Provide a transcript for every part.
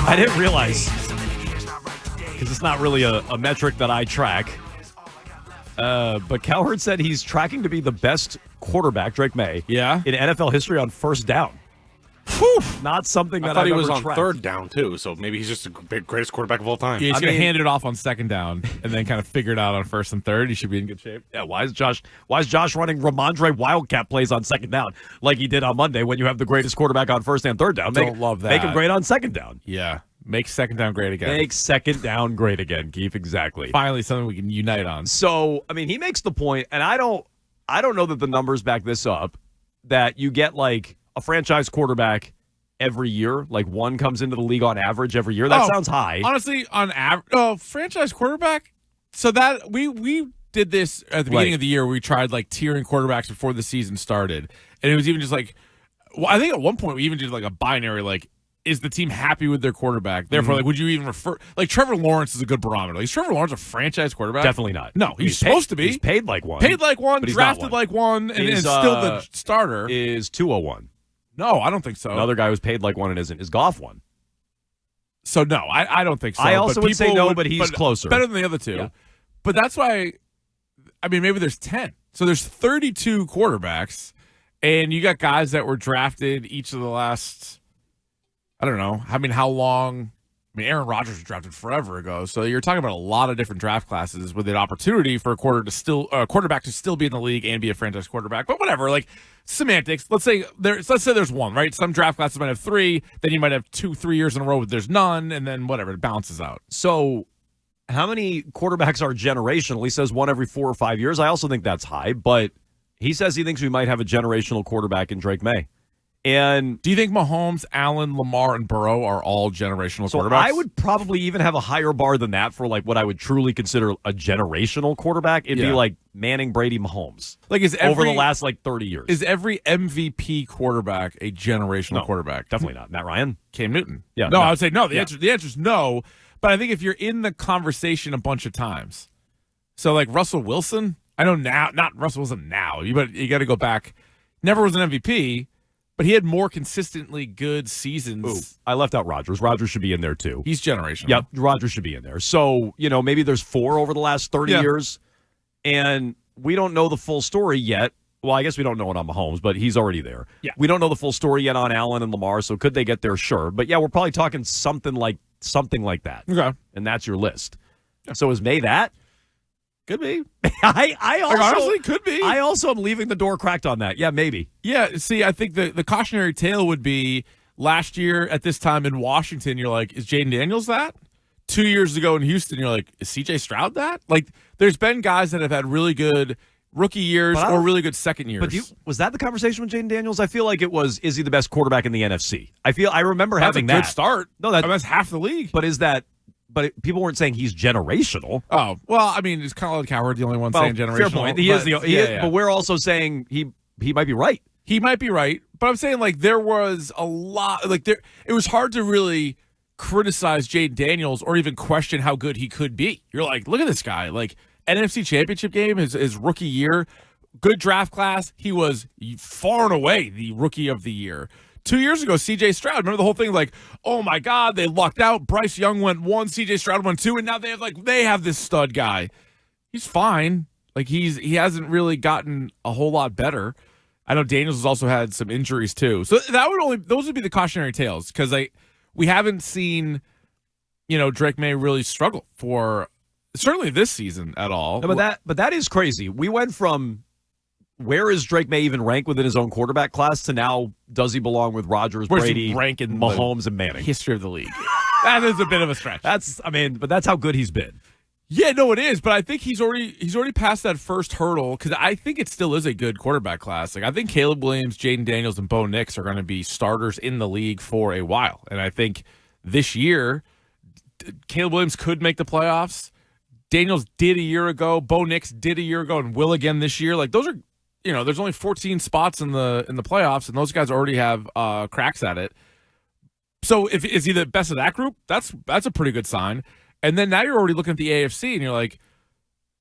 I didn't realize, because it's not really a metric that I track, but Cowherd said he's tracking to be the best quarterback, Drake Maye, in NFL history on first down. Whew. Not something that I thought he was ever on tracked. third down, too, so maybe he's just the greatest quarterback of all time. Yeah, he's going to hand it off on second down and then kind of figure it out on first and third. He should be in good shape. Yeah, why is Josh running Ramondre Wildcat plays on second down like he did on Monday when you have the greatest quarterback on first and third down? Don't love that. Make him great on second down. Yeah. Make second down great again. Make second down great again, Keefe. Exactly. Finally, something we can unite on. So, I mean, he makes the point, and I don't know that the numbers back this up, that you get like a franchise quarterback every year, like one comes into the league on average every year. That sounds high. Honestly, on average, franchise quarterback. So that we did this at the beginning of the year. We tried like tiering quarterbacks before the season started, and it was even just like, well, I think at one point we even did like a binary, like, is the team happy with their quarterback? Therefore, like, would you even refer? Like, Trevor Lawrence is a good barometer. Like, is Trevor Lawrence a franchise quarterback? Definitely not. No, he's supposed to be. He's paid like one. But drafted like one, and still the starter. Is 201. No, I don't think so. Another guy who's paid like one and isn't is Goff one. So no, I don't think so. I also would say no, but he's closer. Better than the other two. Yeah. But that's why, I mean, maybe there's 10. So there's 32 quarterbacks, and you got guys that were drafted each of the last, I don't know, I mean, how long? I mean, Aaron Rodgers was drafted forever ago. So you're talking about a lot of different draft classes with an opportunity for a quarterback to still be in the league and be a franchise quarterback. But whatever, like semantics. Let's say there's one, right? Some draft classes might have 3, then you might have 2-3 years in a row where there's none, and then whatever, it balances out. So how many quarterbacks are generational? He says one every 4 or 5 years. I also think that's high, but he says he thinks we might have a generational quarterback in Drake Maye. And do you think Mahomes, Allen, Lamar, and Burrow are all generational quarterbacks? I would probably even have a higher bar than that for like what I would truly consider a generational quarterback. It'd be like Manning, Brady, Mahomes. Like over the last like 30 years. Is every MVP quarterback a generational quarterback? Definitely not. Matt Ryan? Cam Newton? Yeah. No, I would say no. The answer is no. But I think if you're in the conversation a bunch of times, so like Russell Wilson, I know now, not Russell Wilson now, but you got to go back. Never was an MVP. But he had more consistently good seasons. Ooh, I left out Rodgers. Rodgers should be in there, too. He's generational. Yep, Rodgers should be in there. So, maybe there's 4 over the last 30 years, and we don't know the full story yet. Well, I guess we don't know it on Mahomes, but he's already there. Yeah. We don't know the full story yet on Allen and Lamar, so could they get there? Sure. But, yeah, we're probably talking something like that. Okay. And that's your list. Yeah. So is May that? Could be. I also honestly could be. I also am leaving the door cracked on that. Yeah, maybe. Yeah, see, I think the cautionary tale would be last year at this time in Washington, you're like, is Jaden Daniels that? 2 years ago in Houston, you're like, is CJ Stroud that? Like, there's been guys that have had really good rookie years or really good second years. But was that the conversation with Jaden Daniels? I feel like it was, is he the best quarterback in the NFC? I remember having that. That's a good start. No, that's half the league. But is that... But people weren't saying he's generational. Oh, well, I mean, is Colin Cowherd the only one saying generational? Fair point. He is. But we're also saying he might be right. He might be right. But I'm saying, like, there was a lot. Like, it was hard to really criticize Jaden Daniels or even question how good he could be. You're like, look at this guy. Like, NFC Championship game, his rookie year, good draft class. He was far and away the rookie of the year. 2 years ago, C.J. Stroud. Remember the whole thing? Like, oh my God, they lucked out. Bryce Young went 1, C.J. Stroud went 2, and now they have this stud guy. He's fine. Like he hasn't really gotten a whole lot better. I know Daniels has also had some injuries too. So those would be the cautionary tales because we haven't seen Drake Maye really struggle for certainly this season at all. No, but that is crazy. We went from where is Drake Maye even rank within his own quarterback class to now does he belong with Rodgers, Brady, Mahomes, and Manning? History of the league. That is a bit of a stretch. But that's how good he's been. Yeah, no, it is. But I think he's already passed that first hurdle because I think it still is a good quarterback class. Like I think Caleb Williams, Jaden Daniels, and Bo Nix are going to be starters in the league for a while. And I think this year, Caleb Williams could make the playoffs. Daniels did a year ago. Bo Nix did a year ago and will again this year. Like those are. There's only 14 spots in the playoffs, and those guys already have cracks at it. So is he the best of that group? That's a pretty good sign. And then now you're already looking at the AFC, and you're like,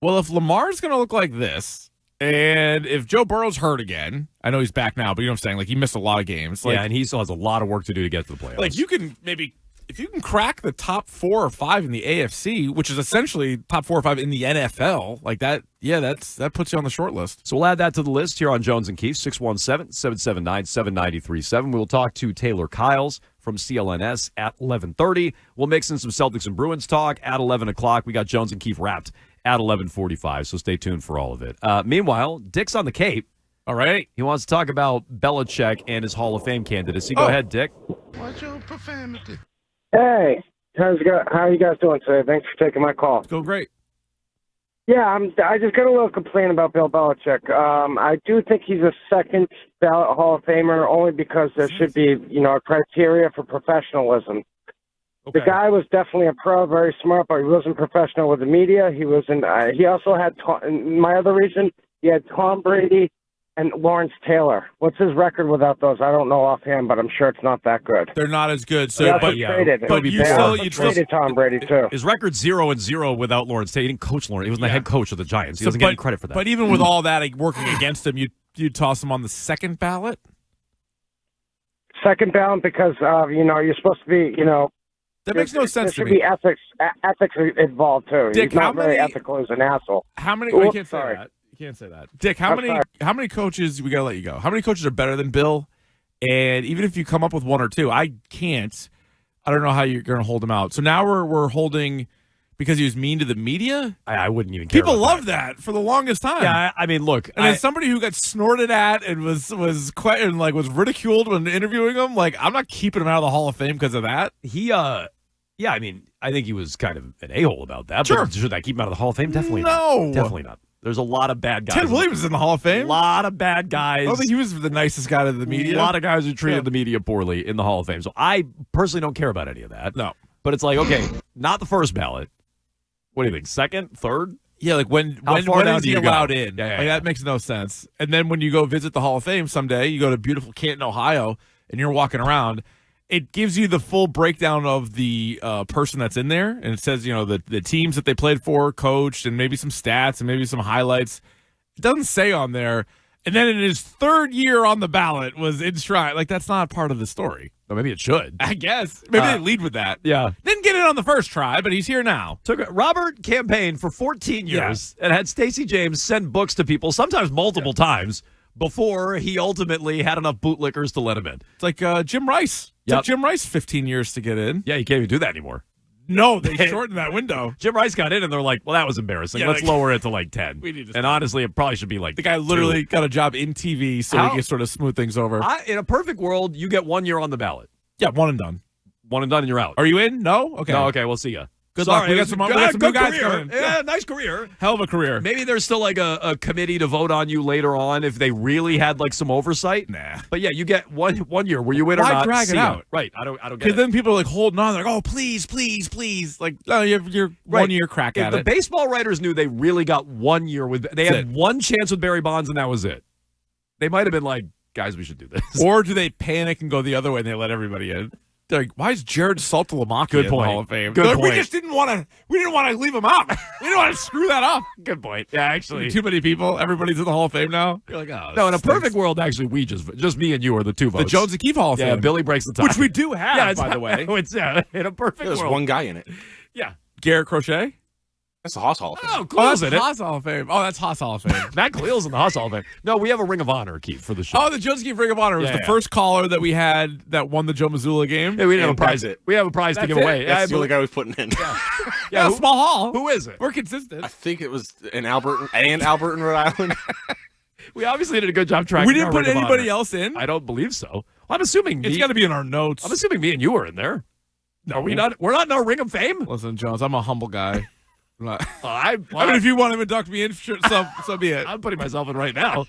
well, if Lamar's going to look like this, and if Joe Burrow's hurt again, I know he's back now, but you know what I'm saying? Like he missed a lot of games. Like, and he still has a lot of work to do to get to the playoffs. Like you can maybe if you can crack the top 4 or 5 in the AFC, which is essentially top 4 or 5 in the NFL, like that, that puts you on the short list. So we'll add that to the list here on Jones and Keefe, 617-779-7937. We will talk to Taylor Kyles from CLNS at 11:30. We'll mix in some Celtics and Bruins talk at 11 o'clock. We got Jones and Keefe wrapped at 11:45, so stay tuned for all of it. Meanwhile, Dick's on the Cape. All right. He wants to talk about Belichick and his Hall of Fame candidacy. Go ahead, Dick. What's your profanity? Hey, how are you guys doing today? Thanks for taking my call. It's going great. Yeah, I just got a little complaint about Bill Belichick. I do think he's a second ballot Hall of Famer only because there should be, a criteria for professionalism. Okay. The guy was definitely a pro, very smart, but he wasn't professional with the media. He wasn't. He also had, in my other region, he had Tom Brady and Lawrence Taylor. What's his record without those? I don't know offhand, but I'm sure it's not that good. They're not as good. So, Yeah, traded. But you still traded Tom Brady too. His record's 0-0 without Lawrence Taylor. He didn't coach Lawrence. He wasn't the head coach of the Giants. He doesn't get any credit for that. But even with all that working against him, you toss him on the second ballot? Second ballot because, you're supposed to be, That makes no sense to me. me. There should be ethics involved too. Dick, he's not very ethical as an asshole. How many? Oops, I can't say sorry. that. You can't say that. Dick, how many coaches, we got to let you go. How many coaches are better than Bill? And even if you come up with one or two, I don't know how you're going to hold him out. So now we're holding because he was mean to the media? I wouldn't even care. People love that for the longest time. Yeah, I mean, look. And as somebody who got snorted at and was ridiculed when interviewing him, I'm not keeping him out of the Hall of Fame because of that. Yeah, I mean, I think he was kind of an a-hole about that. Sure. But should I keep him out of the Hall of Fame? Definitely No. not. Definitely not. There's a lot of bad guys. Ted Williams is in the Hall of Fame. A lot of bad guys. I don't think he was the nicest guy to the media. A lot of guys who treated the media poorly in the Hall of Fame. So I personally don't care about any of that. No. But it's like, okay, not the first ballot. What do you think? Second? Third? Yeah, when down is do he you go? allowed in? Yeah. That makes no sense. And then when you go visit the Hall of Fame someday, you go to beautiful Canton, Ohio, and you're walking around, it gives you the full breakdown of the person that's in there, and it says, the teams that they played for, coached, and maybe some stats and maybe some highlights. It doesn't say on there. And then in his third year on the ballot was enshrined. That's not part of the story. Well, maybe it should. I guess. Maybe they lead with that. Yeah. Didn't get it on the first try, but he's here now. Robert campaigned for 14 years and had Stacey James send books to people, sometimes multiple times, before he ultimately had enough bootlickers to let him in. It's like Jim Rice. It took Jim Rice 15 years to get in. Yeah, you can't even do that anymore. No, they shortened that window. Jim Rice got in, and they're like, well, that was embarrassing. Let's lower it to 10. We need to and honestly, it probably should be the guy literally got a job in TV so he can sort of smooth things over. In a perfect world, you get 1 year on the ballot. Yeah, one and done. One and done, and you're out. Are you in? No? Okay. No, okay, we'll see ya. Good luck. We got some new guys coming. Yeah, nice career. Hell of a career. Maybe there's still a committee to vote on you later on if they really had some oversight. Nah. But yeah, you get one year where you win or Why not. drag it out? Right. I don't get it. Because then people are holding on. They're like, oh, please, please, please. No, you're right. 1 year crack at the it. The baseball writers knew they really got 1 year with. They had one chance with Barry Bonds, and that was it. They might have been like, guys, we should do this. Or do they panic and go the other way and they let everybody in? They're like, why is Jared Saltalamacchia in the Hall of Fame? Good point. We just didn't want to leave him out. We didn't want to screw that up. Good point. Yeah, actually. Too many people. Everybody's in the Hall of Fame now. You're like, oh. No, in a perfect world, actually, we just me and you are the two votes. The Jones and Keefe Hall of Fame. Yeah, Billy breaks the tie. Which we do have, by the way. In a perfect There's world. one guy in it. Yeah. Garrett Crochet? That's the Haas Hall of Fame. Oh, Khalil's in it. Haas Hall of Fame. Oh, that's Haas Hall of Fame. Matt Khalil's in the Haas Hall of Fame. No, we have a Ring of Honor, Keith, for the show. Oh, the Jones and Keefe Ring of Honor was the first caller that we had that won the Joe Mazzulla game. Yeah, we didn't have a prize. We have a prize to give away. That's the only guy we've putting in. Yeah, small hall. Who is it? We're consistent. I think it was Albert in Rhode Island. We obviously did a good job tracking. We didn't put anybody else in. I don't believe so. I'm assuming it's got to be in our notes. I'm assuming me and you are in there. No, we're not in our Ring of Fame. Listen, Jones, I'm a humble guy. I mean, if you want to induct me in, sure, so be it. I'm putting myself in right now.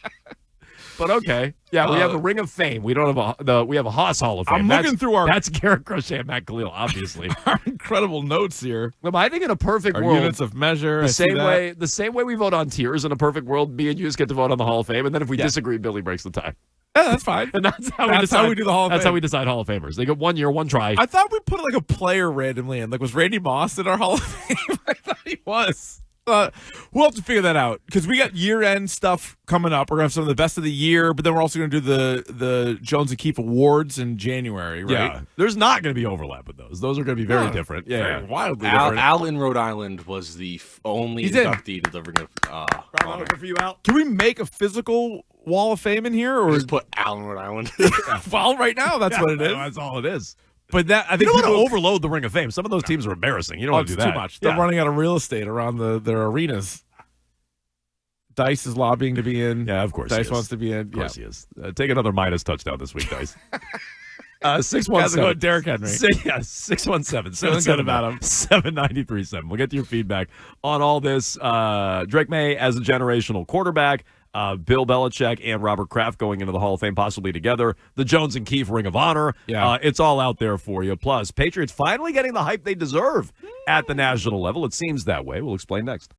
But okay, yeah, we have a Ring of Fame. We don't have we have a Haas Hall of Fame. I'm looking through That's Garrett Crochet and Matt Khalil, obviously. Our incredible notes here. But I think in a perfect our world, units of measure, the same way we vote on tiers. In a perfect world, me and you just get to vote on the Hall of Fame, and then if we disagree, Billy breaks the tie. Yeah, that's fine. And that's how we do the Hall of Fame. That's how we decide Hall of Famers. They get 1 year, one try. I thought we put a player randomly in. Was Randy Moss in our Hall of Fame? I thought he was. We'll have to figure that out because we got year-end stuff coming up. We're going to have some of the best of the year, but then we're also going to do the Jones and Keefe Awards in January, right? Yeah. There's not going to be overlap with those. Those are going to be very different. Yeah. Wildly different. Al in Rhode Island was the only inductee to deliver honor. For you, Al. Can we make a physical Wall of Fame in here? Or Just put Al in Rhode Island. well, right now, that's what it is. That's all it is. But that I You think don't want to people- overload the Ring of Fame. Some of those teams are embarrassing. You don't want to it's do that. too much. They're running out of real estate around their arenas. Dice is lobbying to be in. Yeah, of course. Dice he is. wants to be in. Of course he is. Take another minus touchdown this week, Dice. 617. Guys are going Derrick Henry. 617. Feeling good about him. 793.7. We'll get to your feedback on all this. Drake Maye as a generational quarterback. Bill Belichick and Robert Kraft going into the Hall of Fame possibly together. The Jones and Keefe Ring of Honor. Yeah. It's all out there for you. Plus, Patriots finally getting the hype they deserve at the national level. It seems that way. We'll explain next.